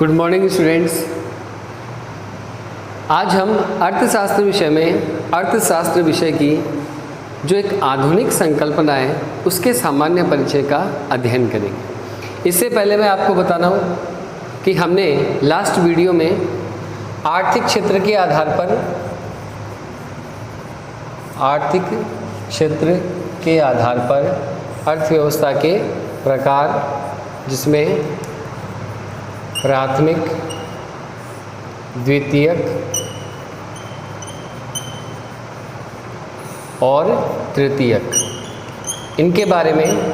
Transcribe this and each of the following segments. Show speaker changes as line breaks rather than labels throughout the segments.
Good morning students. आज हम अर्थशास्त्र विषय में अर्थशास्त्र विषय की जो एक आधुनिक संकल्पना है उसके सामान्य परिचय का अध्ययन करेंगे। इससे पहले मैं आपको बताना हूँ कि हमने लास्ट वीडियो में आर्थिक क्षेत्र के आधार पर अर्थव्यवस्था के प्रकार, जिसमें प्राथमिक, द्वितीयक और तृतीयक, इनके बारे में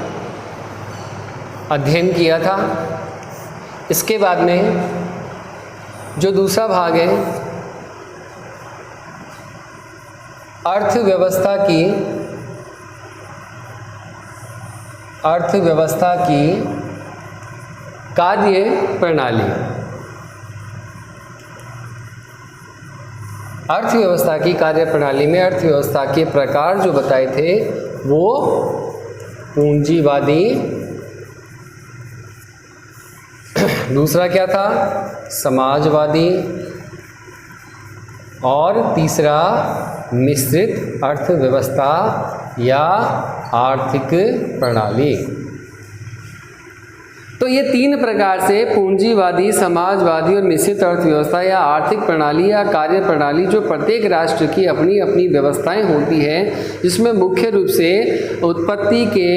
अध्ययन किया था। इसके बाद में जो दूसरा भाग है अर्थव्यवस्था की कार्य प्रणाली। अर्थव्यवस्था की कार्य प्रणाली में अर्थव्यवस्था के प्रकार जो बताए थे वो पूंजीवादी, दूसरा क्या था समाजवादी, और तीसरा मिश्रित अर्थव्यवस्था या आर्थिक प्रणाली। तो ये तीन प्रकार से पूंजीवादी, समाजवादी और मिश्रित अर्थव्यवस्था या आर्थिक प्रणाली या कार्य प्रणाली, जो प्रत्येक राष्ट्र की अपनी अपनी व्यवस्थाएं होती है, जिसमें मुख्य रूप से उत्पत्ति के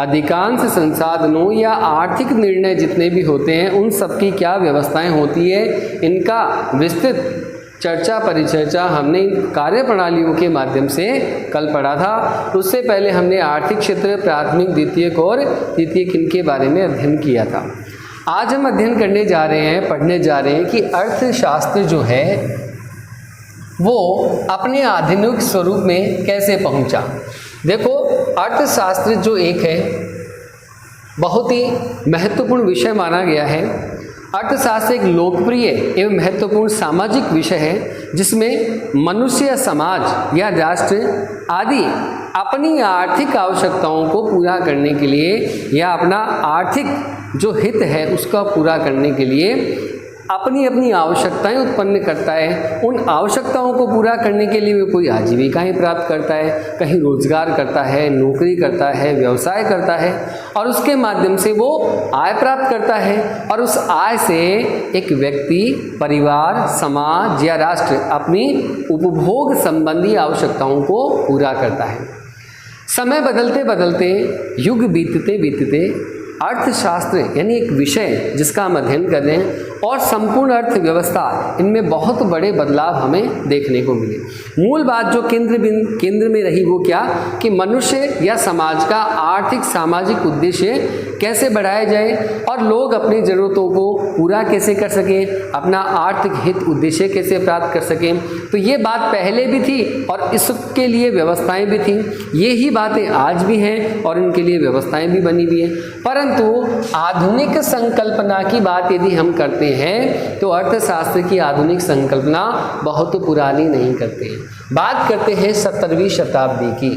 अधिकांश संसाधनों या आर्थिक निर्णय जितने भी होते हैं उन सबकी क्या व्यवस्थाएं होती है, इनका विस्तृत चर्चा परिचर्चा हमने कार्य प्रणालियों के माध्यम से कल पढ़ा था। उससे पहले हमने आर्थिक क्षेत्र, प्राथमिक, द्वितीयक और तृतीयक, इनके बारे में अध्ययन किया था। आज हम अध्ययन पढ़ने जा रहे हैं कि अर्थशास्त्र जो है वो अपने आधुनिक स्वरूप में कैसे पहुंचा। देखो, अर्थशास्त्र जो एक है बहुत ही महत्वपूर्ण विषय माना गया है। अर्थशास्त्र एक लोकप्रिय एवं महत्वपूर्ण सामाजिक विषय है जिसमें मनुष्य, समाज या राष्ट्र आदि अपनी आर्थिक आवश्यकताओं को पूरा करने के लिए या अपना आर्थिक जो हित है उसका पूरा करने के लिए अपनी अपनी आवश्यकताएं उत्पन्न करता है। उन आवश्यकताओं को पूरा करने के लिए कोई आजीविकाएं प्राप्त करता है, कहीं रोजगार करता है, नौकरी करता है, व्यवसाय करता है और उसके माध्यम से वो आय प्राप्त करता है और उस आय से एक व्यक्ति, परिवार, समाज या राष्ट्र अपनी उपभोग संबंधी आवश्यकताओं को पूरा करता है। समय बदलते बदलते, युग बीतते बीतते अर्थशास्त्र यानी एक विषय जिसका हम अध्ययन कर रहे हैं और संपूर्ण अर्थव्यवस्था, इनमें बहुत बड़े बदलाव हमें देखने को मिले। मूल बात जो केंद्र में रही वो क्या कि मनुष्य या समाज का आर्थिक सामाजिक उद्देश्य कैसे बढ़ाया जाए और लोग अपनी ज़रूरतों को पूरा कैसे कर सकें, अपना आर्थिक हित उद्देश्य कैसे प्राप्त कर सकें। तो ये बात पहले भी थी और इसके लिए व्यवस्थाएं भी थीं। ये ही बातें आज भी हैं और इनके लिए व्यवस्थाएं भी बनी हुई हैं। परंतु आधुनिक संकल्पना की बात यदि हम करते हैं तो अर्थशास्त्र की आधुनिक संकल्पना बहुत पुरानी नहीं करते हैं। बात करते हैं 17वीं शताब्दी की।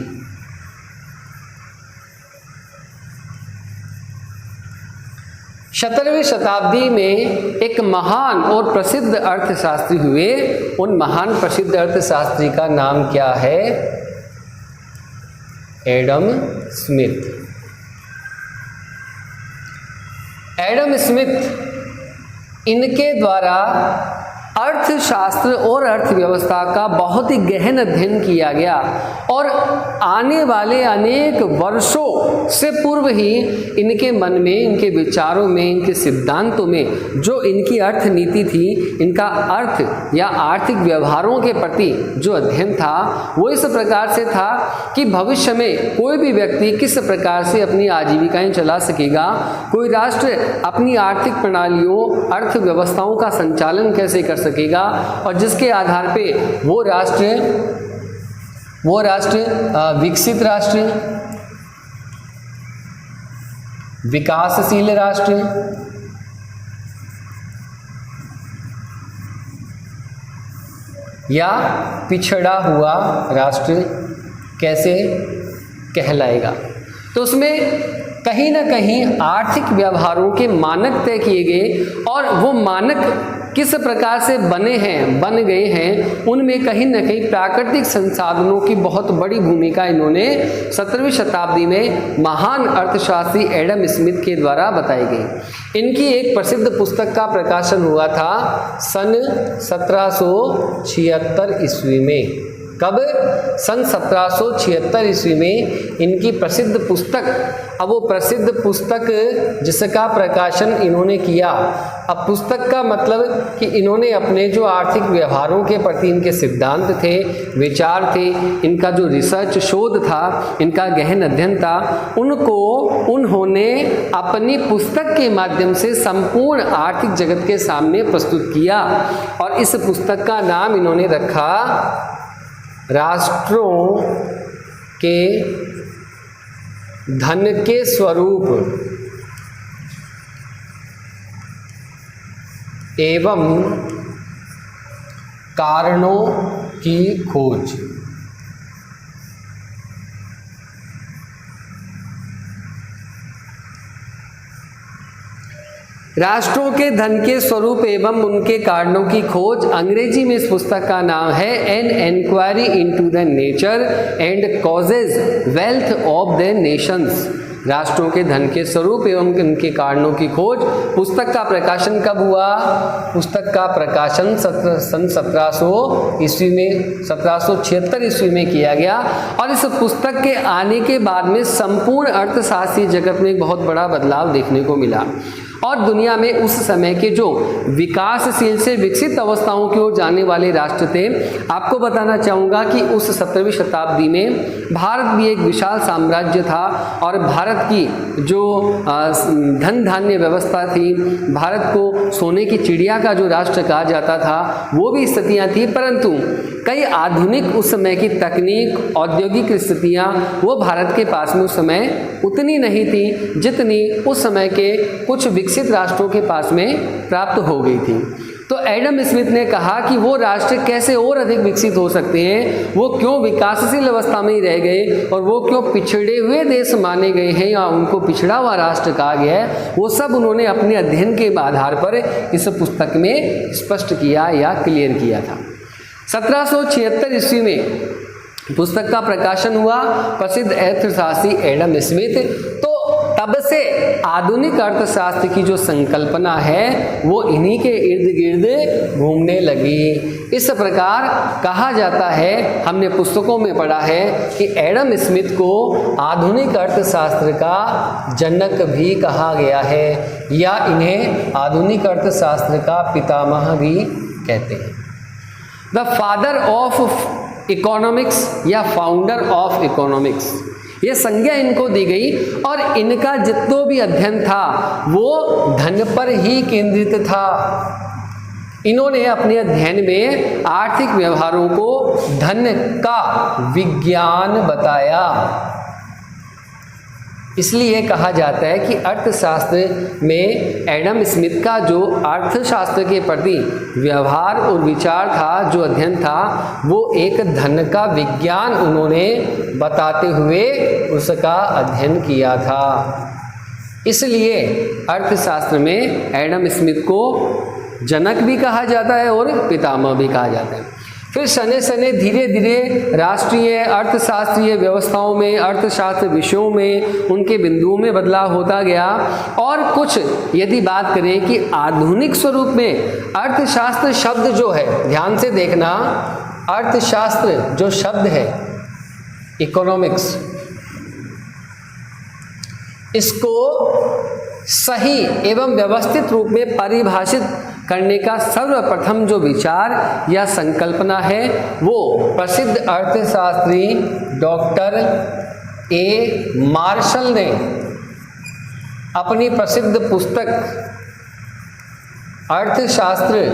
सत्रहवीं शताब्दी में एक महान और प्रसिद्ध अर्थशास्त्री हुए। उन महान प्रसिद्ध अर्थशास्त्री का नाम क्या है? Adam Smith. एडम स्मिथ, इनके द्वारा अर्थशास्त्र और अर्थव्यवस्था का बहुत ही गहन अध्ययन किया गया और आने वाले अनेक वर्षों से पूर्व ही इनके मन में, इनके विचारों में, इनके सिद्धांतों में जो इनकी अर्थ नीति थी, इनका अर्थ या आर्थिक व्यवहारों के प्रति जो अध्ययन था वो इस प्रकार से था कि भविष्य में कोई भी व्यक्ति किस प्रकार से अपनी आजीविकाएं चला सकेगा, कोई राष्ट्र अपनी आर्थिक प्रणालियों, अर्थव्यवस्थाओं का संचालन कैसे कर सकेगा और जिसके आधार पे वो राष्ट्र विकसित राष्ट्र, विकासशील राष्ट्र या पिछड़ा हुआ राष्ट्र कैसे कहलाएगा। तो उसमें कहीं ना कहीं आर्थिक व्यवहारों के मानक तय किए गए, और वो मानक किस प्रकार से बन गए हैं, उनमें कहीं ना कहीं प्राकृतिक संसाधनों की बहुत बड़ी भूमिका इन्होंने 17वीं शताब्दी में महान अर्थशास्त्री एडम स्मिथ के द्वारा बताई गई। इनकी एक प्रसिद्ध पुस्तक का प्रकाशन हुआ था सन 1776 ईस्वी में। कब? सन 1776 ईस्वी में इनकी प्रसिद्ध पुस्तक, अब वो प्रसिद्ध पुस्तक जिसका प्रकाशन इन्होंने किया, अब पुस्तक का मतलब कि इन्होंने अपने जो आर्थिक व्यवहारों के प्रति इनके सिद्धांत थे, विचार थे, इनका जो रिसर्च शोध था, इनका गहन अध्ययन था, उनको उन्होंने अपनी पुस्तक के माध्यम से संपूर्ण आर्थिक जगत के सामने प्रस्तुत किया। और इस पुस्तक का नाम इन्होंने रखा राष्ट्रों के धन के स्वरूप एवं कारणों की खोज। राष्ट्रों के धन के स्वरूप एवं उनके कारणों की खोज, अंग्रेजी में इस पुस्तक का नाम है an enquiry into the nature and causes wealth of the nations. राष्ट्रों के धन के स्वरूप एवं उनके कारणों की खोज। पुस्तक का प्रकाशन कब हुआ? पुस्तक का प्रकाशन सन 1700 ईस्वी में 1776 ईस्वी में किया गया। और इस पुस्तक के आने के बाद में संपूर्ण अर्थशास्त्रीय जगत में एक बहुत बड़ा बदलाव देखने को मिला, और दुनिया में उस समय के जो विकासशील से विकसित अवस्थाओं की ओर जाने वाले राष्ट्र थे, आपको बताना चाहूँगा कि उस 17वीं शताब्दी में भारत भी एक विशाल साम्राज्य था, और भारत की जो धन धान्य व्यवस्था थी, भारत को सोने की चिड़िया का जो राष्ट्र कहा जाता था, वो भी स्थितियाँ थी। परंतु कई आधुनिक उस समय की तकनीक, औद्योगिक स्थितियाँ वो भारत के पास में उस समय उतनी नहीं थी जितनी उस समय के कुछ विकसित राष्ट्रों के पास में प्राप्त हो गई थी। तो एडम स्मिथ ने कहा कि वो राष्ट्र कैसे और अधिक विकसित हो सकते हैं, वो क्यों विकासशील अवस्था में ही रह गए, और वो क्यों पिछड़े हुए देश माने गए हैं या उनको पिछड़ा हुआ राष्ट्र कहा गया है, वो सब उन्होंने अपने अध्ययन के आधार पर इस पुस्तक में स्पष्ट किया या क्लियर किया था। 1776 ईस्वी में पुस्तक का प्रकाशन हुआ, प्रसिद्ध अर्थशास्त्री एडम स्मिथ। तो तब से आधुनिक अर्थशास्त्र की जो संकल्पना है वो इन्हीं के इर्द गिर्द घूमने लगी। इस प्रकार कहा जाता है, हमने पुस्तकों में पढ़ा है कि एडम स्मिथ को आधुनिक अर्थशास्त्र का जनक भी कहा गया है, या इन्हें आधुनिक अर्थशास्त्र का पितामह भी कहते हैं। द फादर ऑफ इकोनॉमिक्स या फाउंडर ऑफ इकोनॉमिक्स, ये संज्ञा इनको दी गई, और इनका जितना भी अध्ययन था वो धन पर ही केंद्रित था। इन्होंने अपने अध्ययन में आर्थिक व्यवहारों को धन का विज्ञान बताया। इसलिए कहा जाता है कि अर्थशास्त्र में एडम स्मिथ का जो अर्थशास्त्र के प्रति व्यवहार और विचार था, जो अध्ययन था, वो एक धन का विज्ञान उन्होंने बताते हुए उसका अध्ययन किया था। इसलिए अर्थशास्त्र में एडम स्मिथ को जनक भी कहा जाता है और पितामह भी कहा जाता है। फिर सने सने धीरे धीरे राष्ट्रीय अर्थशास्त्रीय व्यवस्थाओं में, अर्थशास्त्र विषयों में, उनके बिंदुओं में बदलाव होता गया। और कुछ यदि बात करें कि आधुनिक स्वरूप में अर्थशास्त्र शब्द जो है, ध्यान से देखना, अर्थशास्त्र जो शब्द है, इकोनॉमिक्स, इसको सही एवं व्यवस्थित रूप में परिभाषित करने का सर्वप्रथम जो विचार या संकल्पना है वो प्रसिद्ध अर्थशास्त्री डॉक्टर ए मार्शल ने अपनी प्रसिद्ध पुस्तक अर्थशास्त्र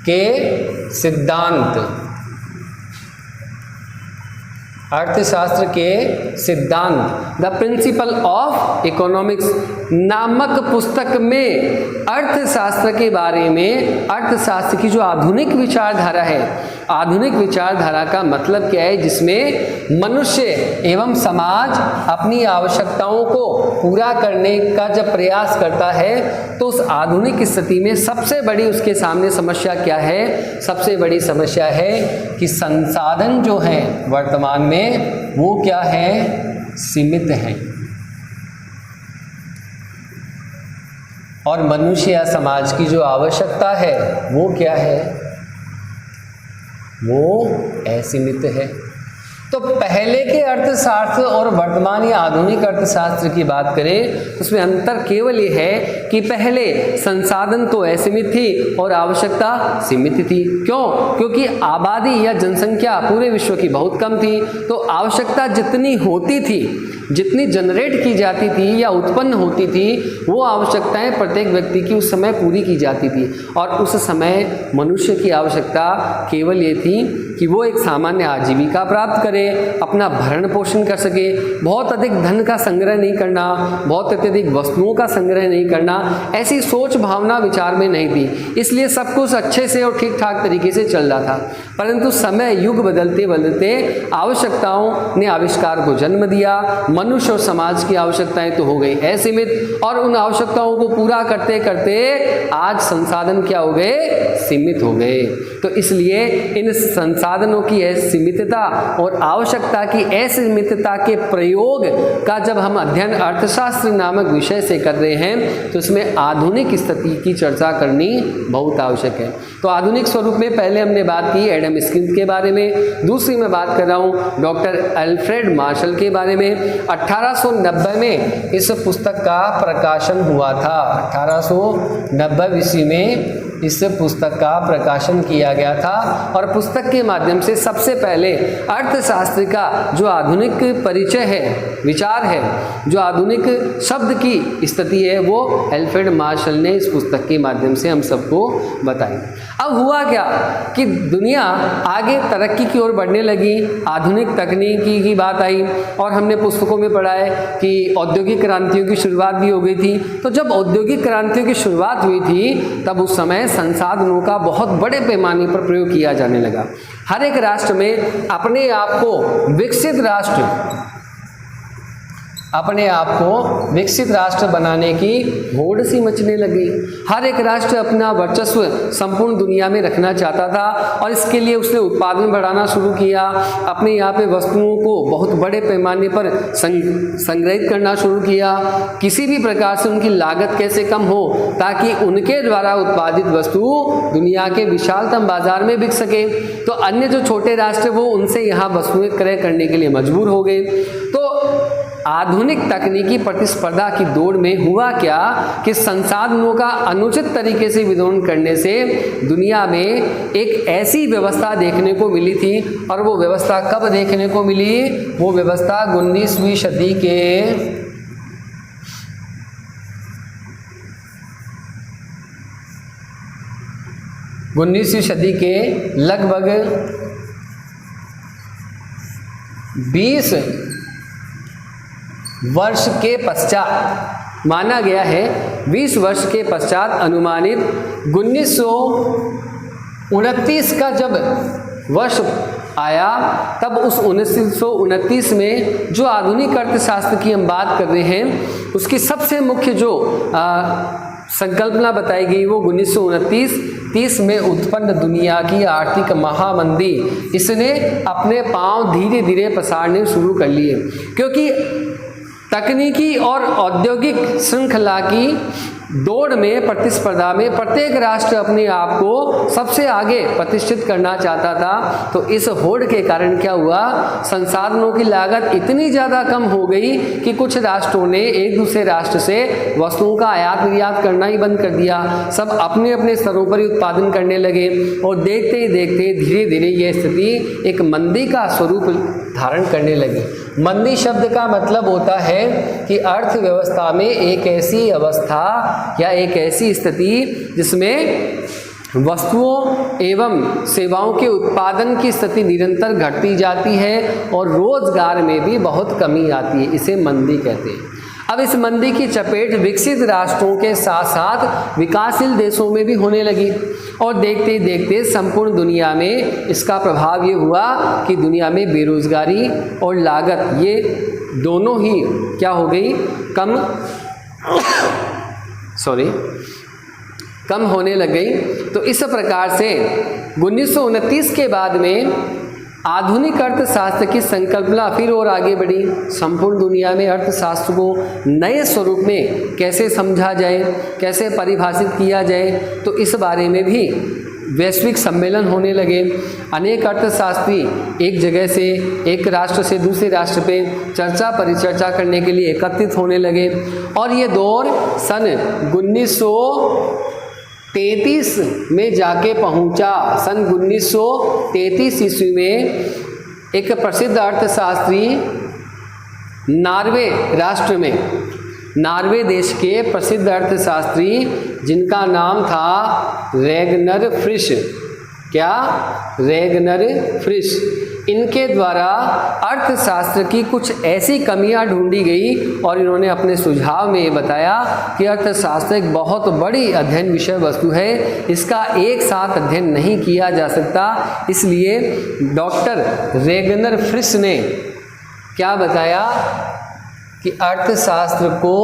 के सिद्धांत, अर्थशास्त्र के सिद्धांत द प्रिंसिपल ऑफ इकोनॉमिक्स नामक पुस्तक में अर्थशास्त्र के बारे में, अर्थशास्त्र की जो आधुनिक विचारधारा है, आधुनिक विचारधारा का मतलब क्या है, जिसमें मनुष्य एवं समाज अपनी आवश्यकताओं को पूरा करने का जब प्रयास करता है तो उस आधुनिक स्थिति में सबसे बड़ी उसके सामने समस्या क्या है? सबसे बड़ी समस्या है कि संसाधन जो हैं वर्तमान में वो क्या है? सीमित हैं। और मनुष्य या समाज की जो आवश्यकता है वो क्या है? वो असीमित है। तो पहले के अर्थशास्त्र और वर्तमान या आधुनिक अर्थशास्त्र की बात करें तो उसमें अंतर केवल ये है कि पहले संसाधन तो असीमित थी और आवश्यकता सीमित थी। क्यों? क्योंकि आबादी या जनसंख्या पूरे विश्व की बहुत कम थी, तो आवश्यकता जितनी होती थी, जितनी जनरेट की जाती थी या उत्पन्न होती थी, वो आवश्यकताएं प्रत्येक व्यक्ति की उस समय पूरी की जाती थी। और उस समय मनुष्य की आवश्यकता केवल ये थी कि वो एक सामान्य आजीविका प्राप्त करे, अपना भरण पोषण कर सके, बहुत अधिक धन का संग्रह नहीं करना, बहुत अत्यधिक वस्तुओं का संग्रह नहीं करना, ऐसी सोच भावना विचार में नहीं थी। इसलिए सब कुछ अच्छे से और ठीक ठाक तरीके से चल रहा था। परंतु समय युग बदलते बदलते आवश्यकताओं ने आविष्कार को जन्म दिया। मनुष्य और समाज की आवश्यकताएं तो हो गई असीमित, और उन आवश्यकताओं को पूरा करते करते आज संसाधन क्या हो गए? सीमित हो गए। तो इसलिए इन संसाधनों की असीमितता और आवश्यकता की असीमितता के प्रयोग का जब हम अध्ययन अर्थशास्त्र नामक विषय से कर रहे हैं तो इसमें आधुनिक स्थिति की चर्चा करनी बहुत आवश्यक है। तो आधुनिक स्वरूप में पहले हमने बात की एडम स्मिथ के बारे में, दूसरी मैं बात कर रहा हूँ डॉक्टर अल्फ्रेड मार्शल के बारे में। 1890 में इस पुस्तक का प्रकाशन हुआ था। 1890 ईस्वी में इस पुस्तक का प्रकाशन किया गया था और पुस्तक के माध्यम से सबसे पहले अर्थशास्त्र का जो आधुनिक परिचय है, विचार है, जो आधुनिक शब्द की स्थिति है, वो अल्फ्रेड मार्शल ने इस पुस्तक के माध्यम से हम सबको बताई। अब हुआ क्या कि दुनिया आगे तरक्की की ओर बढ़ने लगी, आधुनिक तकनीकी की बात आई और हमने पुस्तकों में पढ़ा है कि औद्योगिक क्रांतियों की शुरुआत भी हो गई थी। तो जब औद्योगिक क्रांतियों की शुरुआत हुई थी तब उस समय संसाधनों का बहुत बड़े पैमाने पर प्रयोग किया जाने लगा। हर एक राष्ट्र में अपने आप को विकसित राष्ट्र बनाने की होड़ सी मचने लगी। हर एक राष्ट्र अपना वर्चस्व संपूर्ण दुनिया में रखना चाहता था और इसके लिए उसने उत्पादन बढ़ाना शुरू किया, अपने यहाँ पे वस्तुओं को बहुत बड़े पैमाने पर संग्रहित करना शुरू किया। किसी भी प्रकार से उनकी लागत कैसे कम हो ताकि उनके द्वारा उत्पादित वस्तु दुनिया के विशालतम बाजार में बिक सके। तो अन्य जो छोटे राष्ट्र वो उनसे यहाँ वस्तुएं क्रय करने के लिए मजबूर हो गए। तो आधुनिक तकनीकी प्रतिस्पर्धा की दौड़ में हुआ क्या कि संसाधनों का अनुचित तरीके से वितरण करने से दुनिया में एक ऐसी व्यवस्था देखने को मिली थी। और वो व्यवस्था कब देखने को मिली? वो व्यवस्था 19वीं सदी के लगभग 20 वर्ष के पश्चात माना गया है, 20 वर्ष के पश्चात अनुमानित 1929 का जब वर्ष आया तब उस 1929 में जो आधुनिक अर्थशास्त्र की हम बात कर रहे हैं उसकी सबसे मुख्य जो संकल्पना बताई गई वो 1929-30 में उत्पन्न दुनिया की आर्थिक महामंदी, इसने अपने पांव धीरे धीरे पसारने शुरू कर लिए। क्योंकि तकनीकी और औद्योगिक श्रृंखला की दौड़ में, प्रतिस्पर्धा में प्रत्येक राष्ट्र अपने आप को सबसे आगे प्रतिष्ठित करना चाहता था। तो इस होड़ के कारण क्या हुआ, संसाधनों की लागत इतनी ज़्यादा कम हो गई कि कुछ राष्ट्रों ने एक दूसरे राष्ट्र से वस्तुओं का आयात निर्यात करना ही बंद कर दिया। सब अपने अपने स्तरों पर ही उत्पादन करने लगे और देखते ही देखते धीरे धीरे ये स्थिति एक मंदी का स्वरूप धारण करने लगी। मंदी शब्द का मतलब होता है कि अर्थव्यवस्था में एक ऐसी अवस्था या एक ऐसी स्थिति जिसमें वस्तुओं एवं सेवाओं के उत्पादन की स्थिति निरंतर घटती जाती है और रोजगार में भी बहुत कमी आती है। इसे मंदी कहते हैं। अब इस मंदी की चपेट विकसित राष्ट्रों के साथ साथ विकासशील देशों में भी होने लगी और देखते ही देखते संपूर्ण दुनिया में इसका प्रभाव ये हुआ कि दुनिया में बेरोजगारी और लागत ये दोनों ही क्या हो गई, कम होने लग गई। तो इस प्रकार से 1929 के बाद में आधुनिक अर्थशास्त्र की संकल्पना फिर और आगे बढ़ी। संपूर्ण दुनिया में अर्थशास्त्र को नए स्वरूप में कैसे समझा जाए, कैसे परिभाषित किया जाए, तो इस बारे में भी वैश्विक सम्मेलन होने लगे। अनेक अर्थशास्त्री एक जगह से, एक राष्ट्र से दूसरे राष्ट्र पे चर्चा परिचर्चा करने के लिए एकत्रित होने लगे और ये दौर सन 1933 में जाके पहुंचा। सन 1933 ईस्वी में एक प्रसिद्ध अर्थशास्त्री नॉर्वे राष्ट्र में, नॉर्वे देश के प्रसिद्ध अर्थशास्त्री जिनका नाम था रेगनर फ्रिश, क्या, रेगनर फ्रिश, इनके द्वारा अर्थशास्त्र की कुछ ऐसी कमियां ढूंढी गई और इन्होंने अपने सुझाव में ये बताया कि अर्थशास्त्र एक बहुत बड़ी अध्ययन विषय वस्तु है, इसका एक साथ अध्ययन नहीं किया जा सकता। इसलिए डॉक्टर रेगनर फ्रिश ने क्या बताया कि अर्थशास्त्र को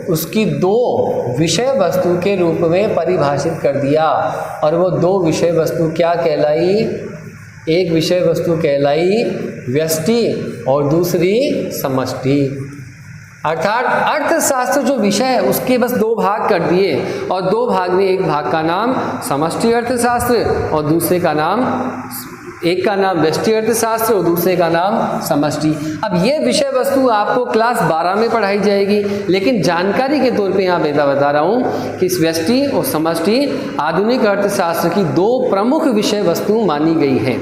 उसकी दो विषय वस्तु के रूप में परिभाषित कर दिया और वो दो विषय वस्तु क्या कहलाई, एक विषय वस्तु कहलाई व्यष्टि और दूसरी समष्टि। अर्थात अर्थशास्त्र जो विषय है उसके बस दो भाग कर दिए और दो भाग में एक भाग का नाम समष्टि अर्थशास्त्र और दूसरे का नाम, एक का नाम व्यष्टि अर्थशास्त्र और दूसरे का नाम समष्टि। अब ये विषय वस्तु आपको क्लास 12 में पढ़ाई जाएगी, लेकिन जानकारी के तौर पे यहाँ बता रहा हूँ कि इस व्यष्टि और समष्टि आधुनिक अर्थशास्त्र की दो प्रमुख विषय वस्तु मानी गई हैं।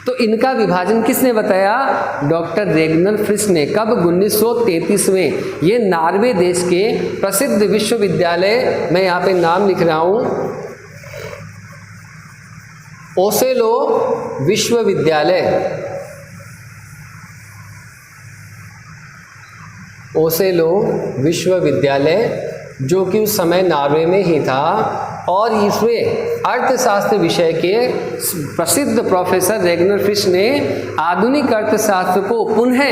तो इनका विभाजन किसने बताया, डॉक्टर रेगनर फ्रिश ने। कब, 1933 में। ये नॉर्वे देश के प्रसिद्ध विश्वविद्यालय, मैं यहाँ पे नाम लिख रहा हूँ, ओसेलो विश्वविद्यालय, ओसेलो विश्वविद्यालय जो कि उस समय नॉर्वे में ही था और इसमें अर्थशास्त्र विषय के प्रसिद्ध प्रोफेसर रेगनर फ्रिश ने आधुनिक अर्थशास्त्र को पुनः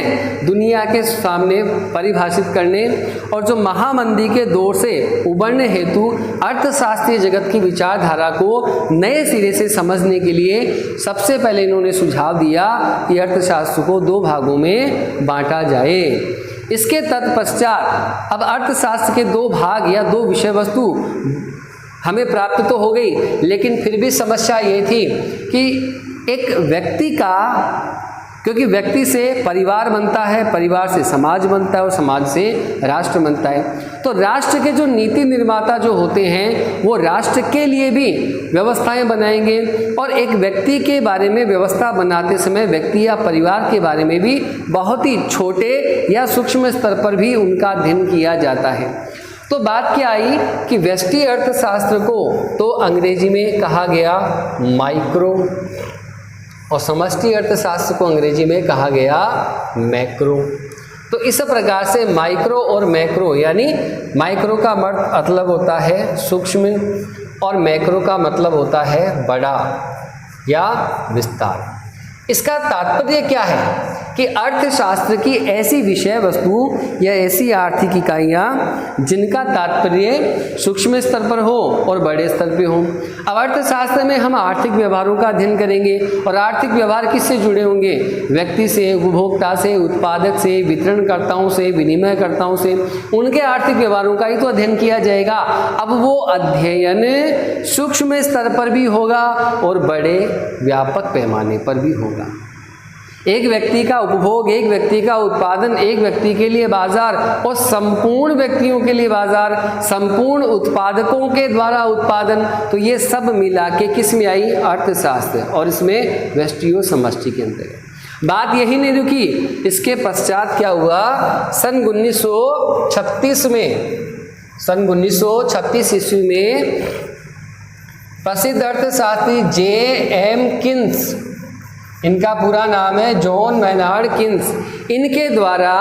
दुनिया के सामने परिभाषित करने और जो महामंदी के दौर से उबरने हेतु अर्थशास्त्रीय जगत की विचारधारा को नए सिरे से समझने के लिए सबसे पहले इन्होंने सुझाव दिया कि अर्थशास्त्र को दो भागों में बांटा जाए। इसके तत्पश्चात अब अर्थशास्त्र के दो भाग या दो विषय वस्तु हमें प्राप्त तो हो गई, लेकिन फिर भी समस्या ये थी कि एक व्यक्ति का, क्योंकि व्यक्ति से परिवार बनता है, परिवार से समाज बनता है और समाज से राष्ट्र बनता है, तो राष्ट्र के जो नीति निर्माता जो होते हैं वो राष्ट्र के लिए भी व्यवस्थाएं बनाएंगे और एक व्यक्ति के बारे में व्यवस्था बनाते समय व्यक्ति या परिवार के बारे में भी बहुत ही छोटे या सूक्ष्म स्तर पर भी उनका अध्ययन किया जाता है। तो बात क्या आई कि व्यष्टि अर्थशास्त्र को तो अंग्रेजी में कहा गया माइक्रो और समष्टि अर्थशास्त्र को अंग्रेजी में कहा गया मैक्रो। तो इस प्रकार से माइक्रो और मैक्रो, यानी माइक्रो का मतलब होता है सूक्ष्म और मैक्रो का मतलब होता है बड़ा या विस्तार। इसका तात्पर्य क्या है कि अर्थशास्त्र की ऐसी विषय वस्तु या ऐसी आर्थिक इकाइयाँ जिनका तात्पर्य सूक्ष्म स्तर पर हो और बड़े स्तर पे हो। अब अर्थशास्त्र में हम आर्थिक व्यवहारों का अध्ययन करेंगे और आर्थिक व्यवहार किससे जुड़े होंगे, व्यक्ति से, उपभोक्ता से, उत्पादक से, वितरणकर्ताओं से, विनिमयकर्ताओं से, उनके आर्थिक व्यवहारों का ही तो अध्ययन किया जाएगा। अब वो अध्ययन सूक्ष्म स्तर पर भी होगा और बड़े व्यापक पैमाने पर भी होगा। एक व्यक्ति का उपभोग, एक व्यक्ति का उत्पादन, एक व्यक्ति के लिए बाजार और संपूर्ण व्यक्तियों के लिए बाजार, संपूर्ण उत्पादकों के द्वारा उत्पादन, तो ये सब मिला के किस में आई, अर्थशास्त्र, और इसमें व्यष्टि और समष्टि के अंतर्गत। बात यही नहीं रुकी, इसके पश्चात क्या हुआ, सन 1936 में, सन 1936 ईस्वी में प्रसिद्ध अर्थशास्त्री J.M. किन्स, इनका पूरा नाम है जॉन मैनार्ड किन्स, इनके द्वारा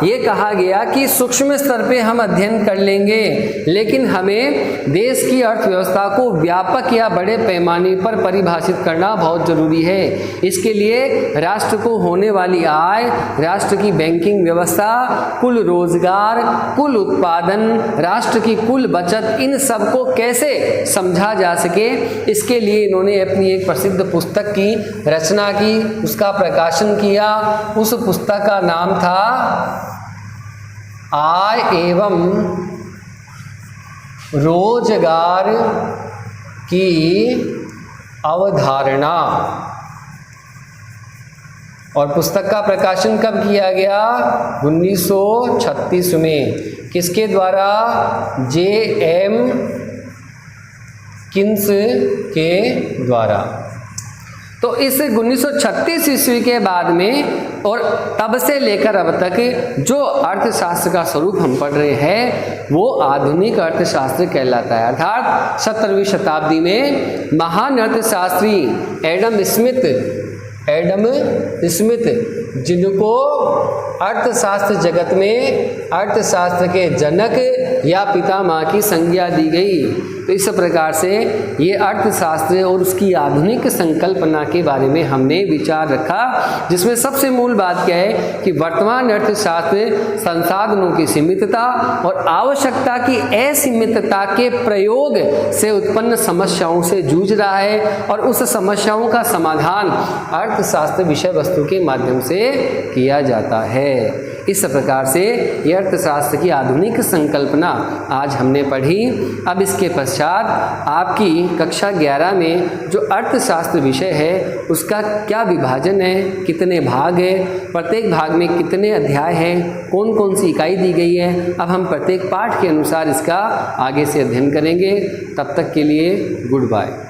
ये कहा गया कि सूक्ष्म स्तर पे हम अध्ययन कर लेंगे, लेकिन हमें देश की अर्थव्यवस्था को व्यापक या बड़े पैमाने पर परिभाषित करना बहुत ज़रूरी है। इसके लिए राष्ट्र को होने वाली आय, राष्ट्र की बैंकिंग व्यवस्था, कुल रोजगार, कुल उत्पादन, राष्ट्र की कुल बचत, इन सब को कैसे समझा जा सके, इसके लिए इन्होंने अपनी एक प्रसिद्ध पुस्तक की रचना की, उसका प्रकाशन किया। उस पुस्तक का नाम था आय एवं रोजगार की अवधारणा, और पुस्तक का प्रकाशन कब किया गया? 1936 में। किसके द्वारा? J.M. किन्स के द्वारा। तो इस 1936 ईस्वी के बाद में और तब से लेकर अब तक जो अर्थशास्त्र का स्वरूप हम पढ़ रहे हैं वो आधुनिक अर्थशास्त्र कहलाता है। अर्थात 17वीं शताब्दी में महान अर्थशास्त्री एडम स्मिथ जिनको अर्थशास्त्र जगत में अर्थशास्त्र के जनक या पितामह की संज्ञा दी गई। तो इस प्रकार से ये अर्थशास्त्र और उसकी आधुनिक संकल्पना के बारे में हमने विचार रखा, जिसमें सबसे मूल बात क्या है कि वर्तमान अर्थशास्त्र संसाधनों की सीमितता और आवश्यकता की असीमितता के प्रयोग से उत्पन्न समस्याओं से जूझ रहा है, और उस समस्याओं का समाधान अर्थशास्त्र विषय वस्तु के माध्यम से किया जाता है। इस प्रकार से यह अर्थशास्त्र की आधुनिक संकल्पना आज हमने पढ़ी। अब इसके पश्चात आपकी कक्षा 11 में जो अर्थशास्त्र विषय है उसका क्या विभाजन है, कितने भाग है, प्रत्येक भाग में कितने अध्याय हैं, कौन कौन सी इकाई दी गई है, अब हम प्रत्येक पाठ के अनुसार इसका आगे से अध्ययन करेंगे। तब तक के लिए गुड बाय।